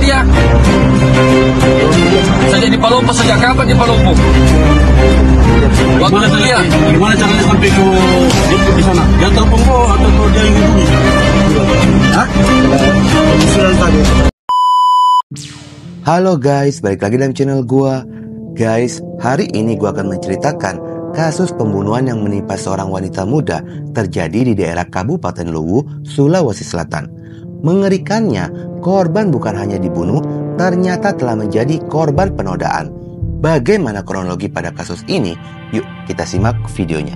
dia? Sejak di Palopo, sejak kapan di Palopo? Waktu itu dia. Gimana caranya sampai di sana? Dia telepon kok atau dia yang hubungi? Hah? Halo guys, balik lagi dalam channel gua. Guys, hari ini gua akan menceritakan kasus pembunuhan yang menimpa seorang wanita muda terjadi di daerah Kabupaten Luwu, Sulawesi Selatan. Mengerikannya, korban bukan hanya dibunuh, ternyata telah menjadi korban penodaan. Bagaimana kronologi pada kasus ini? Yuk kita simak videonya.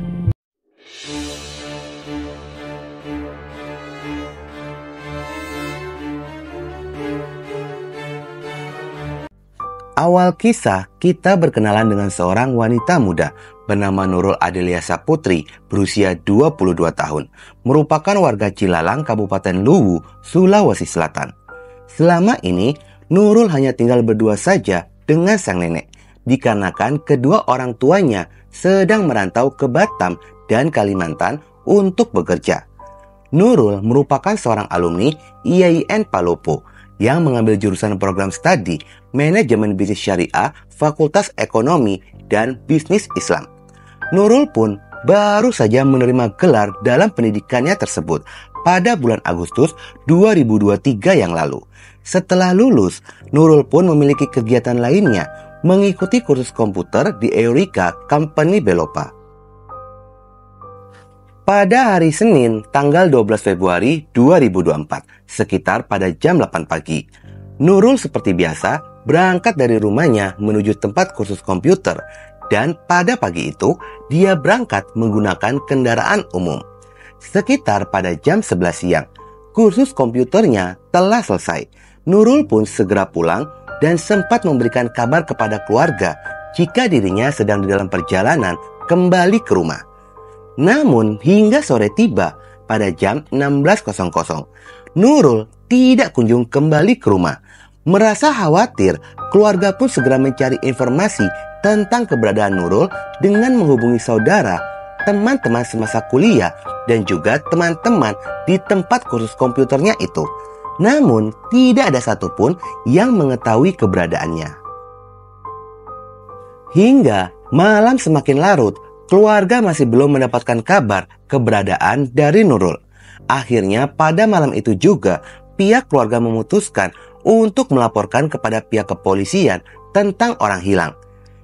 Awal kisah, kita berkenalan dengan seorang wanita muda bernama Nurul Adelia Saputri berusia 22 tahun, merupakan warga Cilalang, Kabupaten Luwu, Sulawesi Selatan. Selama ini, Nurul hanya tinggal berdua saja dengan sang nenek, dikarenakan kedua orang tuanya sedang merantau ke Batam dan Kalimantan untuk bekerja. Nurul merupakan seorang alumni IAIN Palopo yang mengambil jurusan program studi Manajemen Bisnis Syariah Fakultas Ekonomi dan Bisnis Islam. Nurul pun baru saja menerima gelar dalam pendidikannya tersebut pada bulan Agustus 2023 yang lalu. Setelah lulus, Nurul pun memiliki kegiatan lainnya, mengikuti kursus komputer di Eureka Company Belopa. Pada hari Senin, tanggal 12 Februari 2024, sekitar pada jam 8 pagi, Nurul seperti biasa berangkat dari rumahnya menuju tempat kursus komputer, dan pada pagi itu dia berangkat menggunakan kendaraan umum. Sekitar pada jam 11 siang, kursus komputernya telah selesai. Nurul pun segera pulang dan sempat memberikan kabar kepada keluarga jika dirinya sedang di dalam perjalanan kembali ke rumah. Namun hingga sore tiba pada jam 16.00, Nurul tidak kunjung kembali ke rumah. Merasa khawatir, keluarga pun segera mencari informasi tentang keberadaan Nurul dengan menghubungi saudara, teman-teman semasa kuliah, dan juga teman-teman di tempat kursus komputernya itu. Namun tidak ada satupun yang mengetahui keberadaannya. Hingga malam semakin larut, keluarga masih belum mendapatkan kabar keberadaan dari Nurul. Akhirnya pada malam itu juga pihak keluarga memutuskan untuk melaporkan kepada pihak kepolisian tentang orang hilang.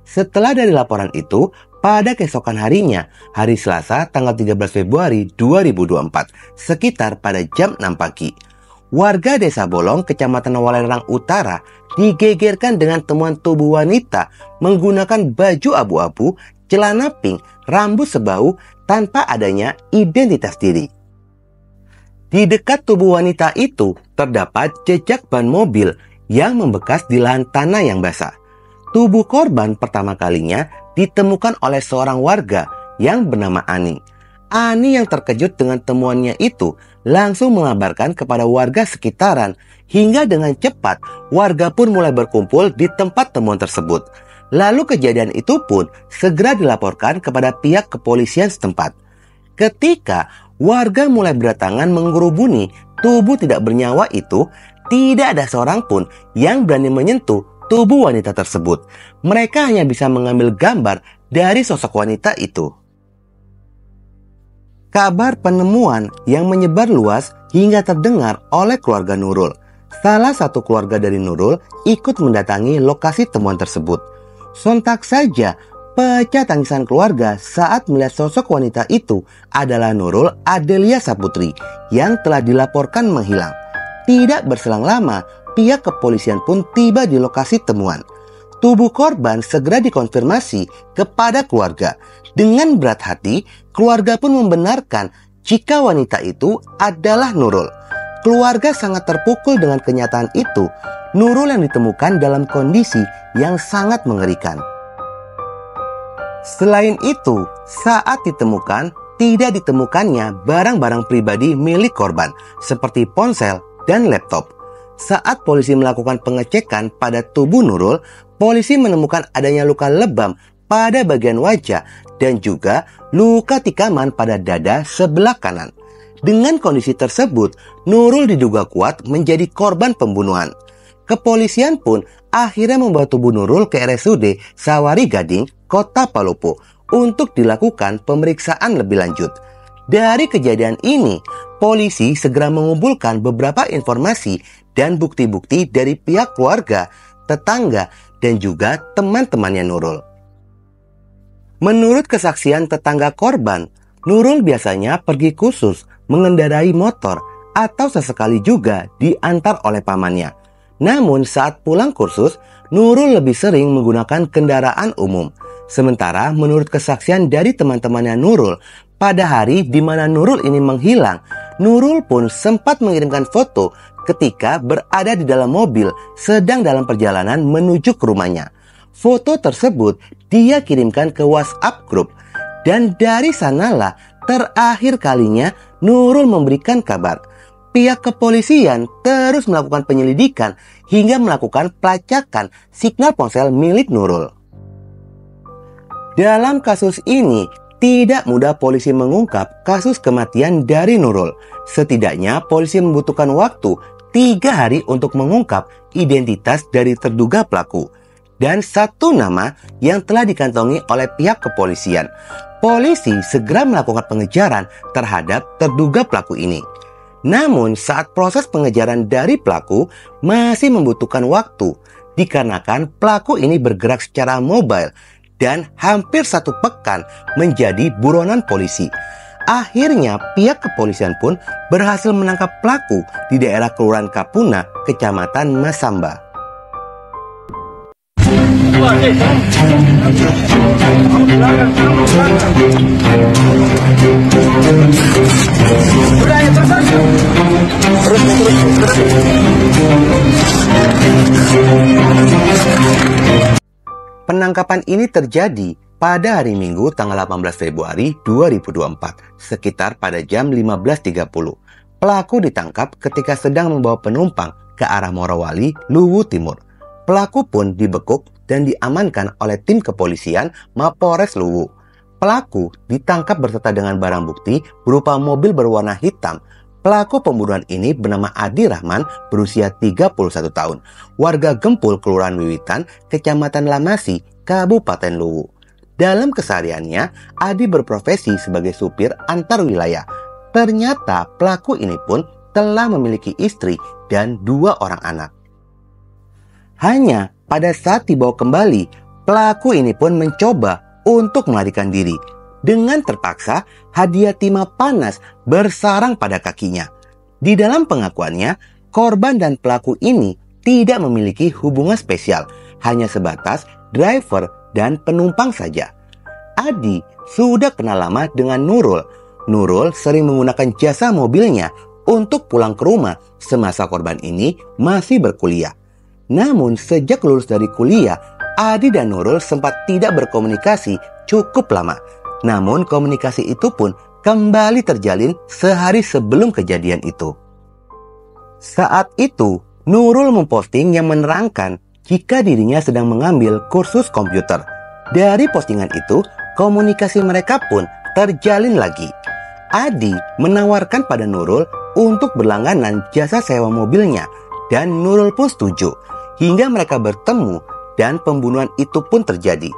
Setelah dari laporan itu, pada keesokan harinya, hari Selasa tanggal 13 Februari 2024, sekitar pada jam 6 pagi, warga Desa Bolong, Kecamatan Walerang Utara, digegerkan dengan temuan tubuh wanita menggunakan baju abu-abu, celana pink, rambut sebau tanpa adanya identitas diri. Di dekat tubuh wanita itu terdapat jejak ban mobil yang membekas di lahan tanah yang basah. Tubuh korban pertama kalinya ditemukan oleh seorang warga yang bernama Ani. Ani yang terkejut dengan temuannya itu langsung mengabarkan kepada warga sekitaran, hingga dengan cepat warga pun mulai berkumpul di tempat temuan tersebut. Lalu kejadian itu pun segera dilaporkan kepada pihak kepolisian setempat. Ketika warga mulai berdatangan mengerubuni tubuh tidak bernyawa itu, tidak ada seorang pun yang berani menyentuh tubuh wanita tersebut. Mereka hanya bisa mengambil gambar dari sosok wanita itu. Kabar penemuan yang menyebar luas hingga terdengar oleh keluarga Nurul. Salah satu keluarga dari Nurul ikut mendatangi lokasi temuan tersebut. Sontak saja pecah tangisan keluarga saat melihat sosok wanita itu adalah Nurul Adelia Saputri yang telah dilaporkan menghilang. Tidak berselang lama, pihak kepolisian pun tiba di lokasi temuan. Tubuh korban segera dikonfirmasi kepada keluarga. Dengan berat hati, keluarga pun membenarkan jika wanita itu adalah Nurul. Keluarga sangat terpukul dengan kenyataan itu. Nurul yang ditemukan dalam kondisi yang sangat mengerikan. Selain itu, saat ditemukan, tidak ditemukannya barang-barang pribadi milik korban seperti ponsel dan laptop. Saat polisi melakukan pengecekan pada tubuh Nurul, polisi menemukan adanya luka lebam pada bagian wajah dan juga luka tikaman pada dada sebelah kanan. Dengan kondisi tersebut, Nurul diduga kuat menjadi korban pembunuhan. Kepolisian pun akhirnya membawa tubuh Nurul ke RSUD Sawari Gading, Kota Palopo untuk dilakukan pemeriksaan lebih lanjut. Dari kejadian ini, polisi segera mengumpulkan beberapa informasi dan bukti-bukti dari pihak keluarga, tetangga, dan juga teman-temannya Nurul. Menurut kesaksian tetangga korban, Nurul biasanya pergi khusus mengendarai motor atau sesekali juga diantar oleh pamannya. Namun saat pulang kursus, Nurul lebih sering menggunakan kendaraan umum. Sementara menurut kesaksian dari teman-temannya Nurul, pada hari di mana Nurul ini menghilang, Nurul pun sempat mengirimkan foto ketika berada di dalam mobil sedang dalam perjalanan menuju ke rumahnya. Foto tersebut dia kirimkan ke WhatsApp grup, dan dari sanalah terakhir kalinya Nurul memberikan kabar. Pihak kepolisian terus melakukan penyelidikan hingga melakukan pelacakan signal ponsel milik Nurul. Dalam kasus ini, tidak mudah polisi mengungkap kasus kematian dari Nurul. Setidaknya polisi membutuhkan waktu 3 hari untuk mengungkap identitas dari terduga pelaku. Dan satu nama yang telah dikantongi oleh pihak kepolisian. Polisi segera melakukan pengejaran terhadap terduga pelaku ini. Namun saat proses pengejaran dari pelaku masih membutuhkan waktu, dikarenakan pelaku ini bergerak secara mobile dan hampir 1 pekan menjadi buronan polisi. Akhirnya pihak kepolisian pun berhasil menangkap pelaku di daerah Kelurahan Kapuna, Kecamatan Masamba. Penangkapan ini terjadi pada hari Minggu tanggal 18 Februari 2024, sekitar pada jam 15.30. Pelaku ditangkap ketika sedang membawa penumpang ke arah Morowali, Luwu Timur. Pelaku pun dibekuk dan diamankan oleh tim kepolisian Mapores Luwu. Pelaku ditangkap beserta dengan barang bukti berupa mobil berwarna hitam. Pelaku pembunuhan ini bernama Adi Rahman, berusia 31 tahun, warga Gempul, Kelurahan Wiwitan, Kecamatan Lamasi, Kabupaten Luwu. Dalam kesehariannya, Adi berprofesi sebagai supir antar wilayah. Ternyata pelaku ini pun telah memiliki istri dan 2 orang anak. Hanya pada saat dibawa kembali, pelaku ini pun mencoba untuk melarikan diri. Dengan terpaksa, hadiah timah panas bersarang pada kakinya. Di dalam pengakuannya, korban dan pelaku ini tidak memiliki hubungan spesial, hanya sebatas driver dan penumpang saja. Adi sudah kenal lama dengan Nurul. Nurul sering menggunakan jasa mobilnya untuk pulang ke rumah semasa korban ini masih berkuliah. Namun sejak lulus dari kuliah, Adi dan Nurul sempat tidak berkomunikasi cukup lama. Namun komunikasi itu pun kembali terjalin sehari sebelum kejadian itu. Saat itu, Nurul memposting yang menerangkan jika dirinya sedang mengambil kursus komputer. Dari postingan itu, komunikasi mereka pun terjalin lagi. Adi menawarkan pada Nurul untuk berlangganan jasa sewa mobilnya, dan Nurul pun setuju. Hingga mereka bertemu dan pembunuhan itu pun terjadi.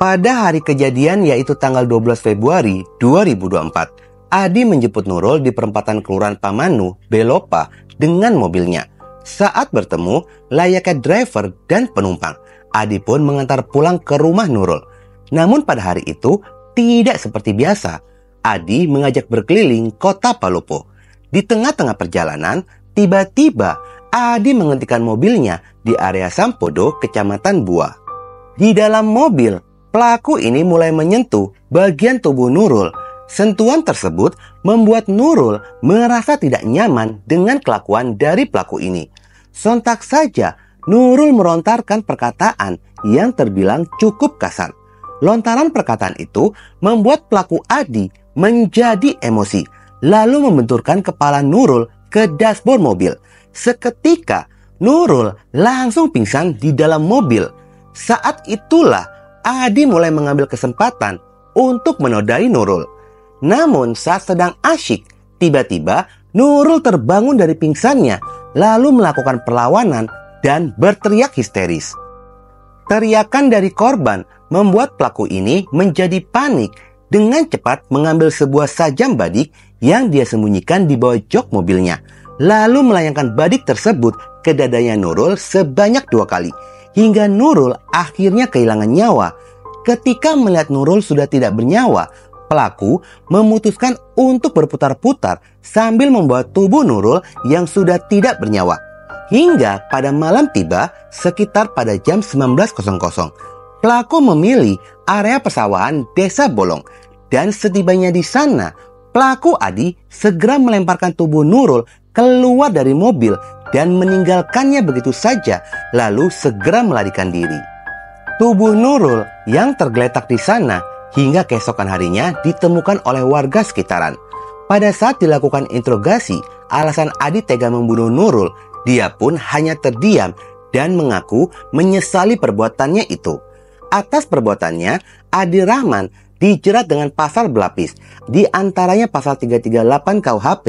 Pada hari kejadian, yaitu tanggal 12 Februari 2024, Adi menjemput Nurul di perempatan Kelurahan Pamanu, Belopa dengan mobilnya. Saat bertemu, layaknya driver dan penumpang, Adi pun mengantar pulang ke rumah Nurul. Namun pada hari itu, tidak seperti biasa. Adi mengajak berkeliling kota Palopo. Di tengah-tengah perjalanan, tiba-tiba Adi menghentikan mobilnya di area Sampodo, Kecamatan Buah. Di dalam mobil, pelaku ini mulai menyentuh bagian tubuh Nurul. Sentuhan tersebut membuat Nurul merasa tidak nyaman dengan kelakuan dari pelaku ini. Sontak saja, Nurul melontarkan perkataan yang terbilang cukup kasar. Lontaran perkataan itu membuat pelaku Adi menjadi emosi, lalu membenturkan kepala Nurul ke dashboard mobil. Seketika, Nurul langsung pingsan di dalam mobil. Saat itulah Adi mulai mengambil kesempatan untuk menodai Nurul. Namun saat sedang asyik, tiba-tiba Nurul terbangun dari pingsannya, lalu melakukan perlawanan dan berteriak histeris. Teriakan dari korban membuat pelaku ini menjadi panik, dengan cepat mengambil sebuah sajam badik yang dia sembunyikan di bawah jok mobilnya, lalu melayangkan badik tersebut ke dadanya Nurul sebanyak 2 kali, hingga Nurul akhirnya kehilangan nyawa. Ketika melihat Nurul sudah tidak bernyawa, pelaku memutuskan untuk berputar-putar sambil membawa tubuh Nurul yang sudah tidak bernyawa. Hingga pada malam tiba sekitar pada jam 19.00. Pelaku memilih area persawahan Desa Bolong, dan setibanya di sana, pelaku Adi segera melemparkan tubuh Nurul keluar dari mobil dan meninggalkannya begitu saja, lalu segera melarikan diri. Tubuh Nurul yang tergeletak di sana hingga keesokan harinya ditemukan oleh warga sekitaran. Pada saat dilakukan interogasi, alasan Adi tega membunuh Nurul, dia pun hanya terdiam dan mengaku menyesali perbuatannya itu. Atas perbuatannya, Adi Rahman dijerat dengan pasal berlapis, di antaranya pasal 338 KUHP,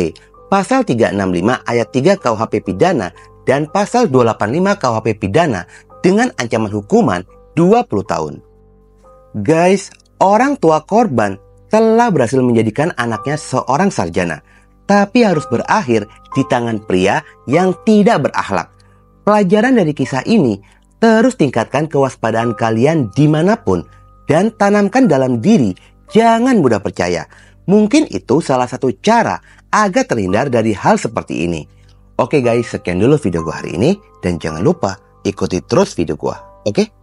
pasal 365 ayat 3 KUHP pidana, dan pasal 285 KUHP pidana dengan ancaman hukuman 20 tahun. Guys, orang tua korban telah berhasil menjadikan anaknya seorang sarjana, tapi harus berakhir di tangan pria yang tidak berakhlak. Pelajaran dari kisah ini, terus tingkatkan kewaspadaan kalian dimanapun, dan tanamkan dalam diri, jangan mudah percaya. Mungkin itu salah satu cara agar terhindar dari hal seperti ini. Oke guys, sekian dulu video gua hari ini, dan jangan lupa ikuti terus video gua. Oke?